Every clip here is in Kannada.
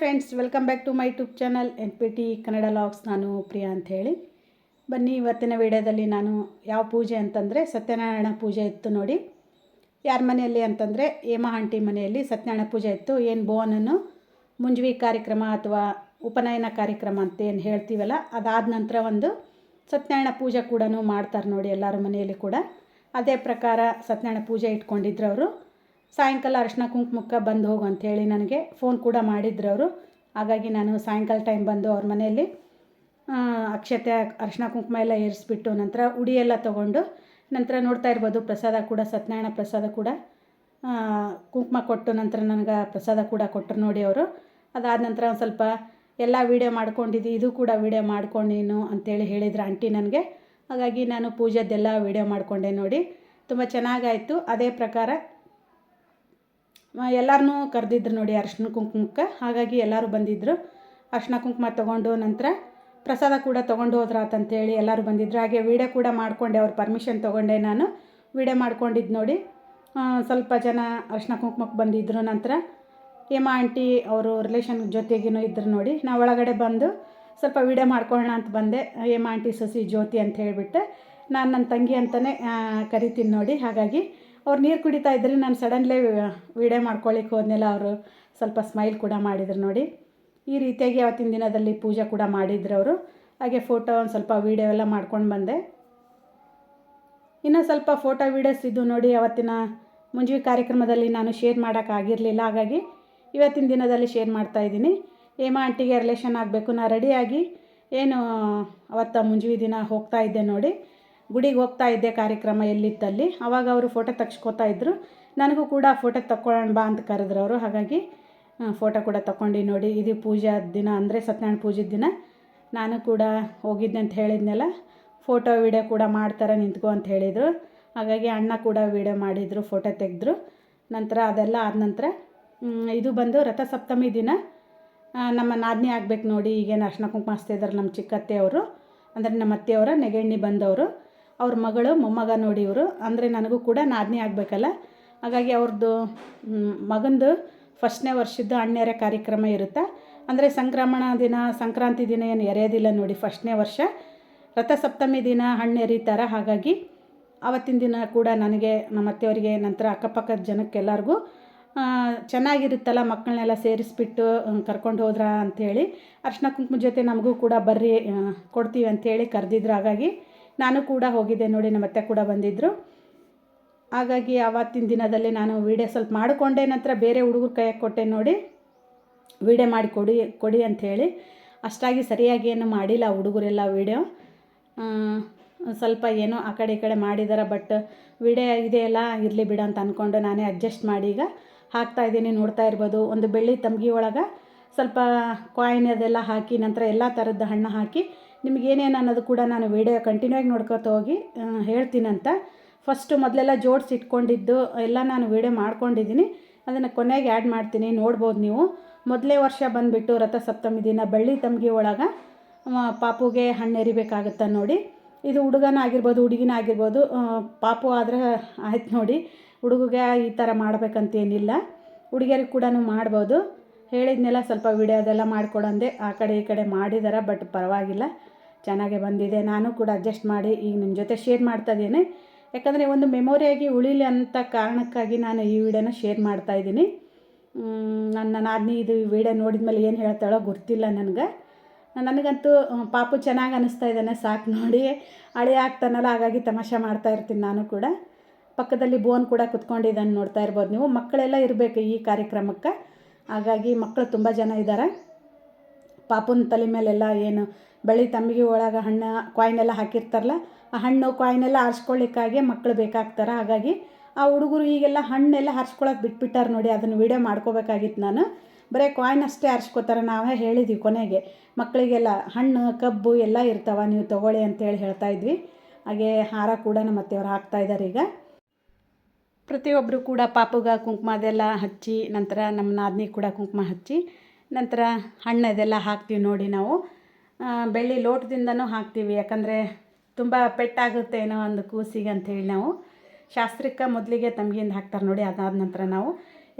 Friends, welcome back to my YouTube channel NPT Kannada logs. ನಾನು ಪ್ರಿಯಾ ಅಂತ ಹೇಳಿ. ಬನ್ನಿ, ಇವತ್ತಿನ ವಿಡಿಯೋದಲ್ಲಿ ನಾನು ಯಾವ ಪೂಜೆ ಅಂತಂದರೆ ಸತ್ಯನಾರಾಯಣ ಪೂಜೆ ಇತ್ತು ನೋಡಿ. ಯಾರ ಮನೆಯಲ್ಲಿ ಅಂತಂದರೆ ಹೇಮಾ ಆಂಟಿ ಮನೆಯಲ್ಲಿ ಸತ್ಯನಾರಾಯಣ ಪೂಜೆ ಇತ್ತು. ಏನು ಬೋನನ್ನು ಮುಂಜವಿ ಕಾರ್ಯಕ್ರಮ ಅಥವಾ ಉಪನಯನ ಕಾರ್ಯಕ್ರಮ ಅಂತ ಏನು ಹೇಳ್ತೀವಲ್ಲ, ಅದಾದ ನಂತರ ಒಂದು ಸತ್ಯನಾರಾಯಣ ಪೂಜೆ ಕೂಡ ಮಾಡ್ತಾರೆ ನೋಡಿ ಎಲ್ಲರ ಮನೆಯಲ್ಲಿ ಕೂಡ. ಅದೇ ಪ್ರಕಾರ ಸತ್ಯನಾರಾಯಣ ಪೂಜೆ ಇಟ್ಕೊಂಡಿದ್ರು ಅವರು. ಸಾಯಂಕಾಲ ಅರಿಶಿನ ಕುಂಕುಮಕ್ಕೆ ಬಂದು ಹೋಗು ಅಂಥೇಳಿ ನನಗೆ ಫೋನ್ ಕೂಡ ಮಾಡಿದ್ರು ಅವರು. ಹಾಗಾಗಿ ನಾನು ಸಾಯಂಕಾಲ ಟೈಮ್ ಬಂದು ಅವ್ರ ಮನೆಯಲ್ಲಿ ಅಕ್ಷತೆ ಅರಿಶಿನ ಕುಂಕುಮ ಎಲ್ಲ ಏರಿಸ್ಬಿಟ್ಟು ನಂತರ ಉಡಿ ಎಲ್ಲ ತೊಗೊಂಡು ನಂತರ ನೋಡ್ತಾ ಇರ್ಬೋದು ಪ್ರಸಾದ ಕೂಡ ಸತ್ಯನಾರಾಯಣ ಪ್ರಸಾದ ಕೂಡ ಕುಂಕುಮ ಕೊಟ್ಟು ನಂತರ ನನಗೆ ಪ್ರಸಾದ ಕೂಡ ಕೊಟ್ಟರು ನೋಡಿ ಅವರು. ಅದಾದ ನಂತರ ಒಂದು ಸ್ವಲ್ಪ ಎಲ್ಲ ವೀಡಿಯೋ ಮಾಡ್ಕೊಂಡಿದ್ದು, ಇದು ಕೂಡ ವೀಡಿಯೋ ಮಾಡ್ಕೊಂಡು ನೀನು ಅಂಥೇಳಿ ಹೇಳಿದ್ರು ಆಂಟಿ ನನಗೆ. ಹಾಗಾಗಿ ನಾನು ಪೂಜೆದ್ದೆಲ್ಲ ವೀಡಿಯೋ ಮಾಡಿಕೊಂಡೆ ನೋಡಿ. ತುಂಬ ಚೆನ್ನಾಗಾಯಿತು. ಅದೇ ಪ್ರಕಾರ ಎಲ್ಲರನ್ನೂ ಕರೆದಿದ್ರು ನೋಡಿ ಅರಿಶಿನ ಕುಂಕುಮಕ್ಕೆ. ಹಾಗಾಗಿ ಎಲ್ಲರೂ ಬಂದಿದ್ದರು. ಅರಿಶಿನ ಕುಂಕುಮ ತೊಗೊಂಡು ನಂತರ ಪ್ರಸಾದ ಕೂಡ ತೊಗೊಂಡು ಹೋದ್ರಾತಂತೇಳಿ ಎಲ್ಲರೂ ಬಂದಿದ್ದರು. ಹಾಗೆ ವೀಡಿಯೋ ಕೂಡ ಮಾಡಿಕೊಂಡೆ, ಅವ್ರ ಪರ್ಮಿಷನ್ ತೊಗೊಂಡೆ ನಾನು ವೀಡಿಯೋ ಮಾಡ್ಕೊಂಡಿದ್ದು ನೋಡಿ. ಸ್ವಲ್ಪ ಜನ ಅರಿಶಿನ ಕುಂಕುಮಕ್ಕೆ ಬಂದಿದ್ದರು. ನಂತರ ಹೇಮಾ ಆಂಟಿ ಅವರು ರಿಲೇಷನ್ ಜೊತೆಗಿನೂ ಇದ್ದರು ನೋಡಿ. ನಾವು ಒಳಗಡೆ ಬಂದು ಸ್ವಲ್ಪ ವೀಡಿಯೋ ಮಾಡ್ಕೊಳ್ಳೋಣ ಅಂತ ಬಂದೆ. ಹೇಮಾ ಆಂಟಿ ಸೊಸಿ ಜ್ಯೋತಿ ಅಂತ ಹೇಳಿಬಿಟ್ಟು ನಾನು ನನ್ನ ತಂಗಿ ಅಂತಲೇ ಕರಿತೀನಿ ನೋಡಿ. ಹಾಗಾಗಿ ಅವ್ರು ನೀರು ಕುಡಿತಾ ಇದ್ದರೆ ನಾನು ಸಡನ್ಲೇ ವೀಡಿಯೋ ಮಾಡ್ಕೊಳ್ಳಿಕ್ಕೆ ಹೋದ್ನೆಲ್ಲ. ಅವರು ಸ್ವಲ್ಪ ಸ್ಮೈಲ್ ಕೂಡ ಮಾಡಿದ್ರು ನೋಡಿ. ಈ ರೀತಿಯಾಗಿ ಅವತ್ತಿನ ದಿನದಲ್ಲಿ ಪೂಜೆ ಕೂಡ ಮಾಡಿದ್ರು ಅವರು. ಹಾಗೆ ಫೋಟೋ ಒಂದು ಸ್ವಲ್ಪ ವೀಡಿಯೋ ಎಲ್ಲ ಮಾಡ್ಕೊಂಡು ಬಂದೆ. ಇನ್ನೂ ಸ್ವಲ್ಪ ಫೋಟೋ ವೀಡಿಯೋಸ್ ಇದ್ದು ನೋಡಿ. ಅವತ್ತಿನ ಮುಂಜವಿ ಕಾರ್ಯಕ್ರಮದಲ್ಲಿ ನಾನು ಶೇರ್ ಮಾಡೋಕ್ಕಾಗಿರಲಿಲ್ಲ. ಹಾಗಾಗಿ ಇವತ್ತಿನ ದಿನದಲ್ಲಿ ಶೇರ್ ಮಾಡ್ತಾಯಿದ್ದೀನಿ. ಹೇಮಾ ಆಂಟಿಗೆ ರಿಲೇಷನ್ ಆಗಬೇಕು. ನಾನು ರೆಡಿಯಾಗಿ ಏನು ಅವತ್ತು ಮುಂಜವಿ ದಿನ ಹೋಗ್ತಾ ಇದ್ದೆ ನೋಡಿ. ಗುಡಿಗೆ ಹೋಗ್ತಾ ಇದ್ದೆ, ಕಾರ್ಯಕ್ರಮ ಎಲ್ಲಿತ್ತಲ್ಲಿ. ಆವಾಗ ಅವರು ಫೋಟೋ ತೆಗ್ಸ್ಕೊತಾ ಇದ್ದರು. ನನಗೂ ಕೂಡ ಫೋಟೋ ತಗೊಳ್ಳೋಣ ಬಾ ಅಂತ ಕರೆದ್ರು ಅವರು. ಹಾಗಾಗಿ ಫೋಟೋ ಕೂಡ ತಗೊಂಡು ನೋಡಿ. ಇದು ಪೂಜೆ ದಿನ ಅಂದರೆ ಸತ್ಯನಾರಾಯಣ ಪೂಜೆ ದಿನ ನಾನು ಕೂಡ ಹೋಗಿದ್ದೆ ಅಂತ ಹೇಳಿದ್ನೆಲ್ಲ. ಫೋಟೋ ವೀಡಿಯೋ ಕೂಡ ಮಾಡ್ತಾರೆ ನಿಂತ್ಕೊ ಅಂತ ಹೇಳಿದರು. ಹಾಗಾಗಿ ಅಣ್ಣ ಕೂಡ ವೀಡಿಯೋ ಮಾಡಿದರು, ಫೋಟೋ ತೆಗೆದ್ರು. ನಂತರ ಅದೆಲ್ಲ ಆದ ನಂತರ ಇದು ಬಂದು ರಥಸಪ್ತಮಿ ದಿನ ನಮ್ಮ ನಾದಿನಿ ಆಗಬೇಕು ನೋಡಿ. ಈಗೇನು ಅರಿಶಿನ ಕುಂಕುಮ ಹಚ್ತಿದ್ದಾರೆ ನಮ್ಮ ಚಿಕ್ಕತ್ತೆ ಅವರು, ಅಂದರೆ ನಮ್ಮ ಅತ್ತೆಯವರ ನೆಗಣ್ಣಿ ಬಂದವರು. ಅವ್ರ ಮಗಳು ಮೊಮ್ಮಗ ನೋಡಿ ಇವರು. ಅಂದರೆ ನನಗೂ ಕೂಡ ನಾದಿನಿ ಆಗಬೇಕಲ್ಲ. ಹಾಗಾಗಿ ಅವ್ರದ್ದು ಮಗಂದು ಫಸ್ಟ್ನೇ ವರ್ಷದ್ದು ಹಣ್ಣೆರೆ ಕಾರ್ಯಕ್ರಮ ಇರುತ್ತೆ. ಅಂದರೆ ಸಂಕ್ರಮಣ ದಿನ ಸಂಕ್ರಾಂತಿ ದಿನ ಏನು ಎರೆಯೋದಿಲ್ಲ ನೋಡಿ. ಫಸ್ಟ್ನೇ ವರ್ಷ ರಥಸಪ್ತಮಿ ದಿನ ಹಣ್ಣು ಎರೀತಾರೆ. ಹಾಗಾಗಿ ಆವತ್ತಿನ ದಿನ ಕೂಡ ನನಗೆ ನಮ್ಮ ಅತ್ತೆಯವರಿಗೆ ನಂತರ ಅಕ್ಕಪಕ್ಕದ ಜನಕ್ಕೆಲ್ಲರಿಗೂ ಚೆನ್ನಾಗಿರುತ್ತಲ್ಲ, ಮಕ್ಕಳನ್ನೆಲ್ಲ ಸೇರಿಸ್ಬಿಟ್ಟು ಕರ್ಕೊಂಡು ಹೋದ್ರ ಅಂಥೇಳಿ ಅರಿಶಿನ ಕುಂಕುಮ ಜೊತೆ ನಮಗೂ ಕೂಡ ಬರ್ರಿ ಕೊಡ್ತೀವಿ ಅಂಥೇಳಿ ಕರೆದಿದ್ರು. ಹಾಗಾಗಿ ನಾನು ಕೂಡ ಹೋಗಿದ್ದೆ ನೋಡಿ. ನಮ್ಮ ಅತ್ತೆ ಕೂಡ ಬಂದಿದ್ದರು. ಹಾಗಾಗಿ ಆವತ್ತಿನ ದಿನದಲ್ಲಿ ನಾನು ವೀಡಿಯೋ ಸ್ವಲ್ಪ ಮಾಡಿಕೊಂಡೆ. ನಂತರ ಬೇರೆ ಹುಡುಗರು ಕೈಯಾಗ ಕೊಟ್ಟೆ ನೋಡಿ, ವೀಡಿಯೋ ಮಾಡಿ ಕೊಡಿ ಅಂಥೇಳಿ. ಅಷ್ಟಾಗಿ ಸರಿಯಾಗಿ ಏನು ಮಾಡಿಲ್ಲ ಹುಡುಗರೆಲ್ಲ ವೀಡಿಯೋ. ಸ್ವಲ್ಪ ಏನೋ ಆ ಕಡೆ ಈ ಕಡೆ ಮಾಡಿದ್ದಾರೆ. ಬಟ್ ವೀಡಿಯೋ ಇದೆಯಲ್ಲ ಇರಲಿ ಬಿಡು ಅಂತ ಅಂದ್ಕೊಂಡು ನಾನೇ ಅಡ್ಜಸ್ಟ್ ಮಾಡಿ ಈಗ ಹಾಕ್ತಾಯಿದ್ದೀನಿ. ನೋಡ್ತಾ ಇರ್ಬೋದು, ಒಂದು ಬೆಳ್ಳಿ ತಂಬಿಗೆ ಒಳಗೆ ಸ್ವಲ್ಪ ಕಾಯಿನ್ ಅದೆಲ್ಲ ಹಾಕಿ ನಂತರ ಎಲ್ಲ ಥರದ್ದು ಹಣ್ಣು ಹಾಕಿ ನಿಮಗೇನೇನು ಅನ್ನೋದು ಕೂಡ ನಾನು ವೀಡಿಯೋ ಕಂಟಿನ್ಯೂ ಆಗಿ ನೋಡ್ಕೊತ ಹೋಗಿ ಹೇಳ್ತೀನಂತ. ಫಸ್ಟು ಮೊದಲೆಲ್ಲ ಜೋಡಿಸಿ ಇಟ್ಕೊಂಡಿದ್ದು ಎಲ್ಲ ನಾನು ವೀಡಿಯೋ ಮಾಡ್ಕೊಂಡಿದ್ದೀನಿ. ಅದನ್ನು ಕೊನೆಗೆ ಆ್ಯಡ್ ಮಾಡ್ತೀನಿ, ನೋಡ್ಬೋದು ನೀವು. ಮೊದಲೇ ವರ್ಷ ಬಂದುಬಿಟ್ಟು ರಥಸಪ್ತಮಿ ದಿನ ಬೆಳ್ಳಿ ತಂಬಿಗೆ ಒಳಗೆ ಪಾಪುಗೆ ಹಣ್ಣು ಎರಿಬೇಕಾಗುತ್ತೆ ನೋಡಿ. ಇದು ಹುಡುಗನ ಆಗಿರ್ಬೋದು, ಹುಡುಗಿನ ಆಗಿರ್ಬೋದು. ಪಾಪು ಆದರೆ ಆಯ್ತು ನೋಡಿ. ಹುಡುಗಿಗೆ ಈ ಥರ ಮಾಡ್ಬೇಕಂತೇನಿಲ್ಲ, ಹುಡುಗಿಯರಿಗೆ ಕೂಡ ಮಾಡ್ಬೋದು. ಹೇಳಿದ್ನೆಲ್ಲ ಸ್ವಲ್ಪ ವೀಡಿಯೋ ಅದೆಲ್ಲ ಮಾಡಿಕೊಡಂದೆ. ಆ ಕಡೆ ಈ ಕಡೆ ಮಾಡಿದ್ದಾರೆ, ಬಟ್ ಪರವಾಗಿಲ್ಲ, ಚೆನ್ನಾಗೇ ಬಂದಿದೆ. ನಾನು ಕೂಡ ಅಡ್ಜಸ್ಟ್ ಮಾಡಿ ಈಗ ನಿಮ್ಮ ಜೊತೆ ಶೇರ್ ಮಾಡ್ತಾಯಿದ್ದೀನಿ. ಯಾಕಂದರೆ ಒಂದು ಮೆಮೊರಿಯಾಗಿ ಉಳಿಲಿ ಅಂತ ಕಾರಣಕ್ಕಾಗಿ ನಾನು ಈ ವಿಡಿಯೋನ ಶೇರ್ ಮಾಡ್ತಾಯಿದ್ದೀನಿ. ನನ್ನ ನಾದಿನಿ ಇದು ವೀಡಿಯೋ ನೋಡಿದ ಮೇಲೆ ಏನು ಹೇಳ್ತಾಳೋ ಗೊತ್ತಿಲ್ಲ ನನಗಂತೂ ಪಾಪು ಚೆನ್ನಾಗಿ ಅನ್ನಿಸ್ತಾ ಇದ್ದಾನೆ, ಸಾಕು ನೋಡಿ. ಅಳಿ ಆಗ್ತಾನಲ್ಲ, ಹಾಗಾಗಿ ತಮಾಷೆ ಮಾಡ್ತಾಯಿರ್ತೀನಿ ನಾನು ಕೂಡ. ಪಕ್ಕದಲ್ಲಿ ಬೋನ್ ಕೂಡ ಕುತ್ಕೊಂಡಿದ್ದಾನೆ, ನೋಡ್ತಾ ಇರ್ಬೋದು ನೀವು. ಮಕ್ಕಳೆಲ್ಲ ಇರಬೇಕು ಈ ಕಾರ್ಯಕ್ರಮಕ್ಕೆ. ಹಾಗಾಗಿ ಮಕ್ಕಳು ತುಂಬ ಜನ ಇದ್ದಾರೆ. ಪಾಪುನ ತಲೆ ಮೇಲೆಲ್ಲ ಏನು ಬೆಳ್ಳಿ ತಂಬಿಗೆ ಒಳಗೆ ಹಣ್ಣು ಕಾಯಿನೆಲ್ಲ ಹಾಕಿರ್ತಾರಲ್ಲ, ಆ ಹಣ್ಣು ಕಾಯಿನೆಲ್ಲ ಆರಿಸ್ಕೊಳ್ಳಿಕ್ಕಾಗಿ ಮಕ್ಕಳು ಬೇಕಾಗ್ತಾರೆ. ಹಾಗಾಗಿ ಆ ಹುಡುಗರು ಈಗೆಲ್ಲ ಹಣ್ಣೆಲ್ಲ ಹರಿಸ್ಕೊಳ್ಳೋಕೆ ಬಿಟ್ಬಿಟ್ಟಾರೆ ನೋಡಿ. ಅದನ್ನು ವೀಡಿಯೋ ಮಾಡ್ಕೋಬೇಕಾಗಿತ್ತು ನಾನು. ಬರೀ ಕಾಯಿನ್ ಅಷ್ಟೇ ಆರಿಸ್ಕೋತಾರೆ. ನಾವೇ ಹೇಳಿದ್ವಿ ಕೊನೆಗೆ ಮಕ್ಕಳಿಗೆಲ್ಲ ಹಣ್ಣು ಕಬ್ಬು ಎಲ್ಲ ಇರ್ತಾವೆ, ನೀವು ತೊಗೊಳ್ಳಿ ಅಂತೇಳಿ ಹೇಳ್ತಾಯಿದ್ವಿ. ಹಾಗೆ ಹಾರ ಕೂಡ ನಮ್ಮ ಅತ್ತೆಯವರು ಹಾಕ್ತಾಯಿದ್ದಾರೆ ಈಗ. ಪ್ರತಿಯೊಬ್ಬರು ಕೂಡ ಪಾಪುಗ ಕುಂಕುಮ ಅದೆಲ್ಲ ಹಚ್ಚಿ ನಂತರ ನಮ್ಮ ನಾದಿನಿ ಕೂಡ ಕುಂಕುಮ ಹಚ್ಚಿ ನಂತರ ಹಣ್ಣು ಅದೆಲ್ಲ ಹಾಕ್ತೀವಿ ನೋಡಿ. ನಾವು ಬೆಳ್ಳಿ ಲೋಟದಿಂದನೂ ಹಾಕ್ತೀವಿ, ಯಾಕಂದರೆ ತುಂಬ ಪೆಟ್ಟಾಗುತ್ತೆ ಏನೋ ಒಂದು ಕೂಸಿಗೆ ಅಂಥೇಳಿ ನಾವು ಶಾಸ್ತ್ರಕ್ಕೆ ಮೊದಲಿಗೆ ತಂಬಿಗೆಯಿಂದ ಹಾಕ್ತಾರೆ ನೋಡಿ. ಅದಾದ ನಂತರ ನಾವು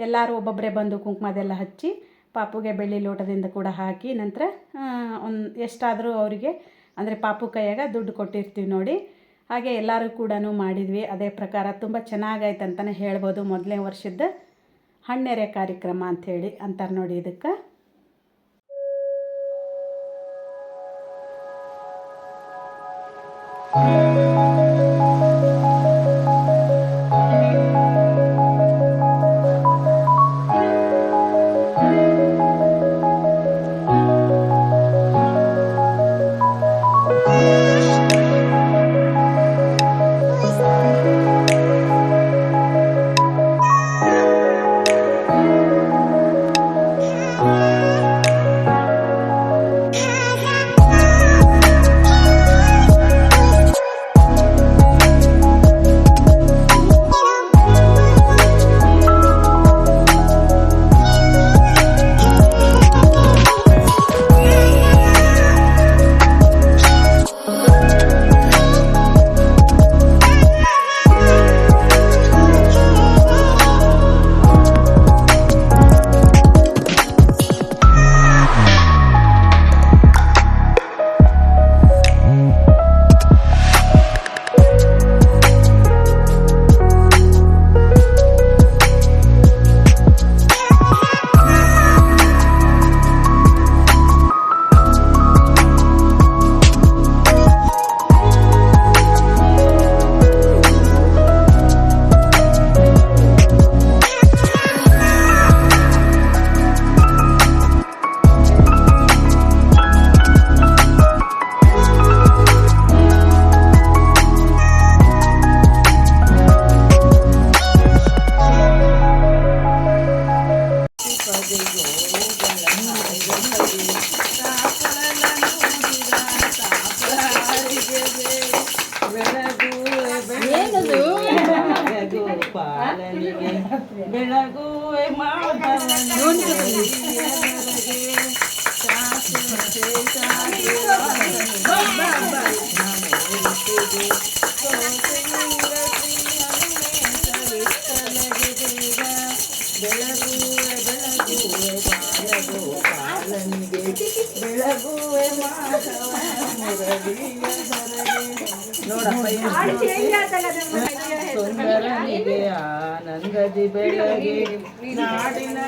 ಎಲ್ಲರೂ ಒಬ್ಬೊಬ್ಬರೇ ಬಂದು ಕುಂಕುಮ ಅದೆಲ್ಲ ಹಚ್ಚಿ ಪಾಪುಗೆ ಬೆಳ್ಳಿ ಲೋಟದಿಂದ ಕೂಡ ಹಾಕಿ ನಂತರ ಒಂದು ಎಷ್ಟಾದರೂ ಅವರಿಗೆ ಅಂದರೆ ಪಾಪು ಕೈಯಾಗ ದುಡ್ಡು ಕೊಟ್ಟಿರ್ತೀವಿ ನೋಡಿ. ಹಾಗೆ ಎಲ್ಲರೂ ಕೂಡ ಮಾಡಿದ್ವಿ ಅದೇ ಪ್ರಕಾರ. ತುಂಬ ಚೆನ್ನಾಗಾಯ್ತು ಅಂತಲೇ ಹೇಳ್ಬೋದು. ಮೊದಲನೇ ವರ್ಷದ ಹಣ್ಣೆರೆ ಕಾರ್ಯಕ್ರಮ ಅಂಥೇಳಿ ಅಂತಾರೆ ನೋಡಿ ಇದಕ್ಕೆ. ಬೆಳಗುವೆ ಬೆಳಗುವೆ ಮಾಧವ ಮುರಳಿಯ ಸುಂದರನಿಗೆ ಆನಂದದಿ ಬೆಳಗಿ ನಾಡಿನ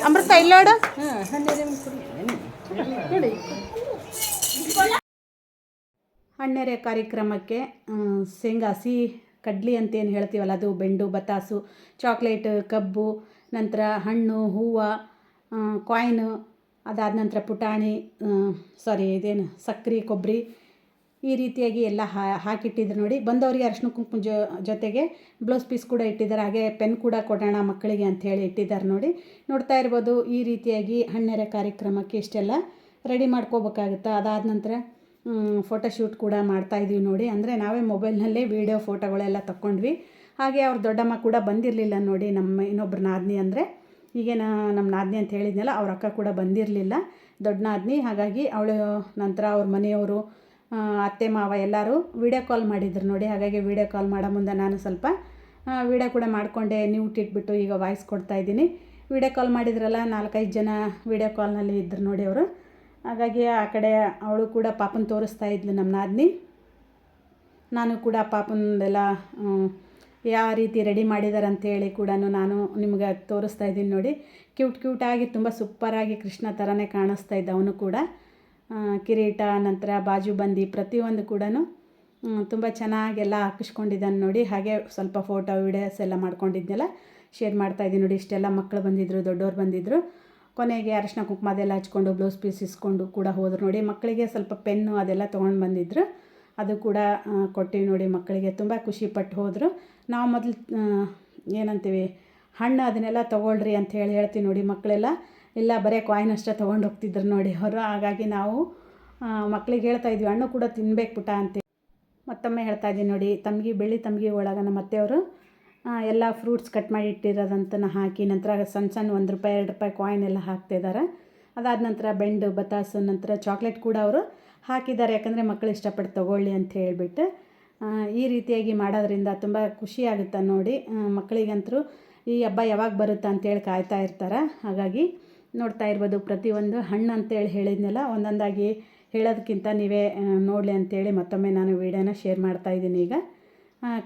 ಅಮೃತ ಇಲ್ಲೋಡು. ಹಣ್ಣೆರೆ ಕಾರ್ಯಕ್ರಮಕ್ಕೆ ಶೇಂಗಾ ಹಸಿ ಕಡ್ಲಿ ಅಂತೇನು ಹೇಳ್ತೀವಲ್ಲ, ಅದು ಬೆಂಡು ಬತಾಸು, ಚಾಕ್ಲೇಟ್, ಕಬ್ಬು, ನಂತರ ಹಣ್ಣು, ಹೂವು, ಕಾಯಿನು, ಅದಾದ ನಂತರ ಪುಟಾಣಿ, ಇದೇನು ಸಕ್ಕರೆ, ಕೊಬ್ಬರಿ, ಈ ರೀತಿಯಾಗಿ ಎಲ್ಲ ಹಾಕಿಟ್ಟಿದ್ರು ನೋಡಿ. ಬಂದವರಿಗೆ ಅರಿಶಿನ ಕುಂಕುಮ ಜೊತೆಗೆ ಬ್ಲೌಸ್ ಪೀಸ್ ಕೂಡ ಇಟ್ಟಿದ್ದಾರೆ. ಹಾಗೆ ಪೆನ್ ಕೂಡ ಕೊಡೋಣ ಮಕ್ಕಳಿಗೆ ಅಂಥೇಳಿ ಇಟ್ಟಿದ್ದಾರೆ ನೋಡಿ. ನೋಡ್ತಾ ಇರ್ಬೋದು. ಈ ರೀತಿಯಾಗಿ ಹಣ್ಣೆರೆ ಕಾರ್ಯಕ್ರಮಕ್ಕೆ ಇಷ್ಟೆಲ್ಲ ರೆಡಿ ಮಾಡ್ಕೋಬೇಕಾಗುತ್ತೆ. ಅದಾದ ನಂತರ ಫೋಟೋಶೂಟ್ ಕೂಡ ಮಾಡ್ತಾಯಿದ್ವಿ ನೋಡಿ. ಅಂದರೆ ನಾವೇ ಮೊಬೈಲ್ನಲ್ಲೇ ವೀಡಿಯೋ ಫೋಟೋಗಳೆಲ್ಲ ತಗೊಂಡ್ವಿ. ಹಾಗೆ ಅವ್ರ ದೊಡ್ಡಮ್ಮ ಕೂಡ ಬಂದಿರಲಿಲ್ಲ ನೋಡಿ. ನಮ್ಮ ಇನ್ನೊಬ್ಬರು ನಾದಿನಿ, ಅಂದರೆ ಈಗೇನು ನಮ್ಮ ನಾದಿನಿ ಅಂತ ಹೇಳಿದ್ನಲ್ಲ, ಅವ್ರ ಅಕ್ಕ ಕೂಡ ಬಂದಿರಲಿಲ್ಲ, ದೊಡ್ಡ ನಾದಿನಿ. ಹಾಗಾಗಿ ಅವಳು ನಂತರ ಅವ್ರ ಮನೆಯವರು, ಅತ್ತೆ ಮಾವ ಎಲ್ಲರೂ ವೀಡಿಯೋ ಕಾಲ್ ಮಾಡಿದ್ರು ನೋಡಿ. ಹಾಗಾಗಿ ವೀಡಿಯೋ ಕಾಲ್ ಮಾಡೋ ಮುಂದೆ ನಾನು ಸ್ವಲ್ಪ ವೀಡಿಯೋ ಕೂಡ ಮಾಡಿಕೊಂಡೆ. ಮ್ಯೂಟ್ ಇಟ್ಬಿಟ್ಟು ಈಗ ವಾಯ್ಸ್ ಕೊಡ್ತಾಯಿದ್ದೀನಿ. ವೀಡಿಯೋ ಕಾಲ್ ಮಾಡಿದ್ರಲ್ಲ, 4-5 ಜನ ವೀಡಿಯೋ ಕಾಲ್ನಲ್ಲಿ ಇದ್ದರು ನೋಡಿ ಅವರು. ಹಾಗಾಗಿ ಆ ಕಡೆ ಅವಳು ಕೂಡ ಪಾಪನ ತೋರಿಸ್ತಾ ಇದ್ಲು ನಮ್ಮ ನಾದಿನಿ. ನಾನು ಕೂಡ ಪಾಪನದೆಲ್ಲ ಯಾವ ರೀತಿ ರೆಡಿ ಮಾಡಿದ್ದಾರೆ ಅಂಥೇಳಿ ಕೂಡ ನಾನು ನಿಮ್ಗೆ ತೋರಿಸ್ತಾ ಇದ್ದೀನಿ ನೋಡಿ. ಕ್ಯೂಟಾಗಿ ತುಂಬ ಸೂಪರಾಗಿ ಕೃಷ್ಣ ಥರನೇ ಕಾಣಿಸ್ತಾ ಇದ್ದ ಅವನು ಕೂಡ. ಕಿರೀಟ, ನಂತರ ಬಾಜುಬಂದಿ, ಪ್ರತಿಯೊಂದು ಕೂಡ ತುಂಬ ಚೆನ್ನಾಗೆಲ್ಲ ಹಾಕಿಸ್ಕೊಂಡಿದ್ದಾನೆ ನೋಡಿ. ಹಾಗೆ ಸ್ವಲ್ಪ ಫೋಟೋ ವೀಡಿಯೋಸ್ ಎಲ್ಲ ಮಾಡ್ಕೊಂಡಿದ್ನೆಲ್ಲ ಶೇರ್ ಮಾಡ್ತಾಯಿದ್ದೀನಿ ನೋಡಿ. ಇಷ್ಟೆಲ್ಲ ಮಕ್ಕಳು ಬಂದಿದ್ದರು, ದೊಡ್ಡವ್ರು ಬಂದಿದ್ದರು. ಕೊನೆಗೆ ಅರಿಶಿನ ಕುಂಕುಮ ಅದೆಲ್ಲ ಹಚ್ಕೊಂಡು ಬ್ಲೌಸ್ ಪೀಸ್ ಇಸ್ಕೊಂಡು ಕೂಡ ಹೋದರು ನೋಡಿ. ಮಕ್ಕಳಿಗೆ ಸ್ವಲ್ಪ ಪೆನ್ನು ಅದೆಲ್ಲ ತೊಗೊಂಡು ಬಂದಿದ್ದರು, ಅದು ಕೂಡ ಕೊಟ್ಟಿವಿ ನೋಡಿ. ಮಕ್ಕಳಿಗೆ ತುಂಬ ಖುಷಿಪಟ್ಟು ಹೋದರು. ನಾವು ಮೊದಲು ಏನಂತೀವಿ, ಹಣ್ಣು ಅದನ್ನೆಲ್ಲ ತೊಗೊಳ್ರಿ ಅಂತ ಹೇಳ್ತೀವಿ ನೋಡಿ. ಮಕ್ಕಳೆಲ್ಲ ಇಲ್ಲ ಬರೀ ಕಾಯಿನ್ ಅಷ್ಟೇ ತೊಗೊಂಡು ಹೋಗ್ತಿದ್ರು ನೋಡಿ ಅವರು. ಹಾಗಾಗಿ ನಾವು ಮಕ್ಳಿಗೆ ಹೇಳ್ತಾ ಇದ್ವಿ ಹಣ್ಣು ಕೂಡ ತಿನ್ಬೇಕು ಪುಟ ಅಂತ. ಮತ್ತೊಮ್ಮೆ ಹೇಳ್ತಾ ಇದ್ದೀನಿ ನೋಡಿ, ಬೆಳ್ಳಿ ತಮ್ಗೆ ಒಳಗೆ ನಮ್ಮ ಅತ್ತೆಯವರು ಎಲ್ಲ ಫ್ರೂಟ್ಸ್ ಕಟ್ ಮಾಡಿ ಇಟ್ಟಿರೋದಂತನ ಹಾಕಿ, ನಂತರ ಸಣ್ಣ ಸಣ್ಣ 1 ರೂಪಾಯಿ 2 ರೂಪಾಯಿ ಕಾಯಿನ್ ಎಲ್ಲ ಹಾಕ್ತಿದ್ದಾರೆ. ಅದಾದ ನಂತರ ಬೆಂಡು ಬತಾಸು, ನಂತರ ಚಾಕ್ಲೇಟ್ ಕೂಡ ಅವರು ಹಾಕಿದ್ದಾರೆ, ಯಾಕಂದರೆ ಮಕ್ಕಳು ಇಷ್ಟಪಟ್ಟು ತೊಗೊಳ್ಳಿ ಅಂತ ಹೇಳಿಬಿಟ್ಟು. ಈ ರೀತಿಯಾಗಿ ಮಾಡೋದ್ರಿಂದ ತುಂಬ ಖುಷಿಯಾಗುತ್ತೆ ನೋಡಿ. ಮಕ್ಕಳಿಗಂತರೂ ಈ ಹಬ್ಬ ಯಾವಾಗ ಬರುತ್ತಾ ಅಂತೇಳಿ ಕಾಯ್ತಾ ಇರ್ತಾರೆ. ಹಾಗಾಗಿ ನೋಡ್ತಾ ಇರ್ಬೋದು, ಪ್ರತಿಯೊಂದು ಹಣ್ಣು ಅಂತೇಳಿ ಹೇಳಿದ್ನೆಲ್ಲ ಒಂದೊಂದಾಗಿ ಹೇಳೋದಕ್ಕಿಂತ ನೀವೇ ನೋಡಲಿ ಅಂತೇಳಿ ಮತ್ತೊಮ್ಮೆ ನಾನು ವೀಡಿಯೋನ ಶೇರ್ ಮಾಡ್ತಾಯಿದ್ದೀನಿ. ಈಗ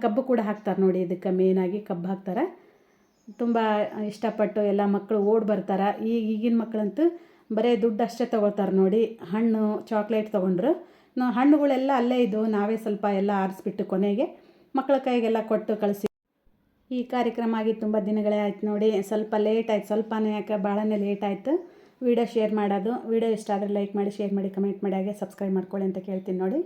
ಕಬ್ಬು ಕೂಡ ಹಾಕ್ತಾರೆ ನೋಡಿ, ಇದಕ್ಕೆ ಮೇಯ್ನಾಗಿ ಕಬ್ಬು ಹಾಕ್ತಾರೆ. ತುಂಬ ಇಷ್ಟಪಟ್ಟು ಎಲ್ಲ ಮಕ್ಕಳು ಓಡಿ ಬರ್ತಾರೆ. ಈಗಿನ ಮಕ್ಕಳಂತೂ ಬರೀ ದುಡ್ಡು ಅಷ್ಟೇ ತೊಗೊಳ್ತಾರೆ ನೋಡಿ. ಹಣ್ಣು ಚಾಕ್ಲೇಟ್ ತೊಗೊಂಡ್ರು, ಹಣ್ಣುಗಳೆಲ್ಲ ಅಲ್ಲೇ ಇದ್ದವು, ನಾವೇ ಸ್ವಲ್ಪ ಎಲ್ಲ ಆರಿಸ್ಬಿಟ್ಟು ಕೊನೆಗೆ ಮಕ್ಕಳ ಕೈಗೆಲ್ಲ ಕೊಟ್ಟು ಕಳಿಸಿ. ಈ ಕಾರ್ಯಕ್ರಮ ಆಗಿ ತುಂಬ ದಿನಗಳೇ ಆಯ್ತು ನೋಡಿ. ಸ್ವಲ್ಪ ಲೇಟ್ ಆಯ್ತು, ಸ್ವಲ್ಪನೇ ಯಾಕೆ ಭಾಳನೇ ಲೇಟ್ ಆಯಿತು ವಿಡಿಯೋ ಶೇರ್ ಮಾಡೋದು. ವಿಡಿಯೋ ಇಷ್ಟ ಆದರೆ ಲೈಕ್ ಮಾಡಿ, ಶೇರ್ ಮಾಡಿ, ಕಮೆಂಟ್ ಮಾಡಿ, ಹಾಗೆ ಸಬ್ಸ್ಕ್ರೈಬ್ ಮಾಡ್ಕೊಳ್ಳಿ ಅಂತ ಕೇಳ್ತೀನಿ ನೋಡಿ.